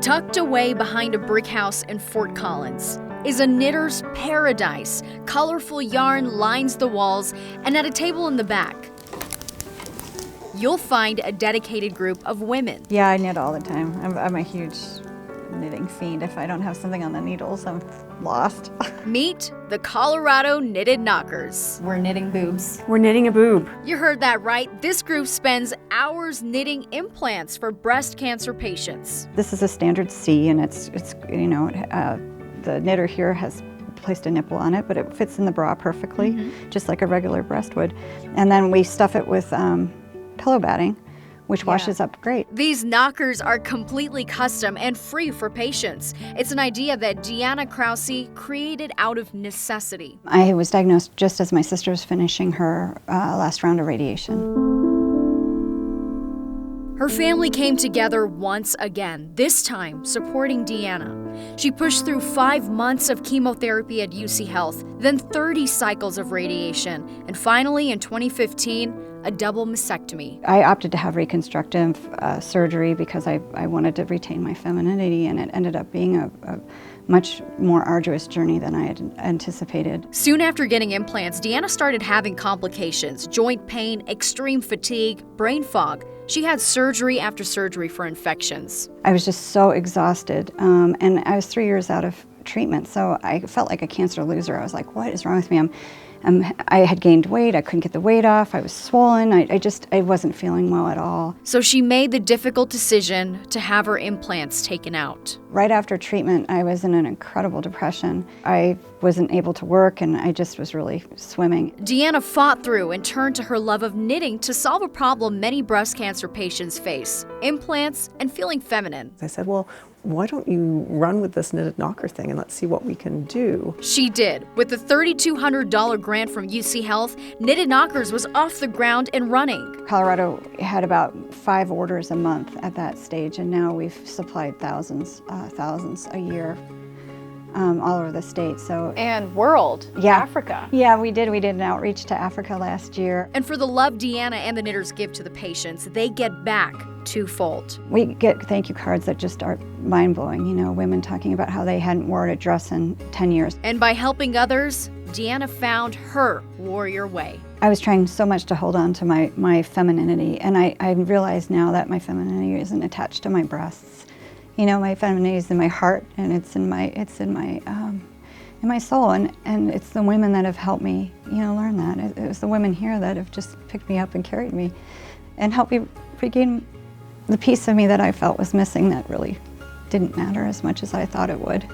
Tucked away behind a brick house in Fort Collins is a knitter's paradise. Colorful yarn lines the walls, and at a table in the back, you'll find a dedicated group of women. Yeah, I knit all the time. I'm a huge knitting fiend. If I don't have something on the needles, I'm lost. Meet the Colorado Knitted Knockers. We're knitting boobs. We're knitting a boob. You heard that right. This group spends hours knitting implants for breast cancer patients. This is a standard C, and it's the knitter here has placed a nipple on it, but it fits in the bra perfectly, just like a regular breast would. And then we stuff it with pillow batting, which washes up great. These knockers are completely custom and free for patients. It's an idea that Deanna Krause created out of necessity. I was diagnosed just as my sister was finishing her last round of radiation. Her family came together once again, this time supporting Deanna. She pushed through 5 months of chemotherapy at UC Health, then 30 cycles of radiation, and finally in 2015, a double mastectomy. I opted to have reconstructive surgery because I wanted to retain my femininity, and it ended up being a much more arduous journey than I had anticipated. Soon after getting implants, Deanna started having complications: joint pain, extreme fatigue, brain fog. She had surgery after surgery for infections. I was just so exhausted, and I was 3 years out of treatment, so I felt like a cancer loser. I was like, what is wrong with me? I had gained weight, I couldn't get the weight off, I was swollen, I wasn't feeling well at all. So she made the difficult decision to have her implants taken out. Right after treatment, I was in an incredible depression. I wasn't able to work, and I just was really swimming. Deanna fought through and turned to her love of knitting to solve a problem many breast cancer patients face: implants and feeling feminine. I said, well, why don't you run with this knitted knocker thing and let's see what we can do. She did. With the $3,200 grant from UC Health, Knitted Knockers was off the ground and running. Colorado had about 5 orders a month at that stage, and now we've supplied thousands a year all over the state. And world, Africa. Yeah, we did an outreach to Africa last year. And for the love Deanna and the knitters give to the patients, they get back twofold. We get thank you cards that just are mind-blowing, women talking about how they hadn't worn a dress in 10 years. And by helping others, Deanna found her warrior way. I was trying so much to hold on to my femininity, and I realize now that my femininity isn't attached to my breasts. My femininity is in my heart, and it's in my soul, and it's the women that have helped me, learn that. It was the women here that have just picked me up and carried me, and helped me regain the piece of me that I felt was missing, that really didn't matter as much as I thought it would.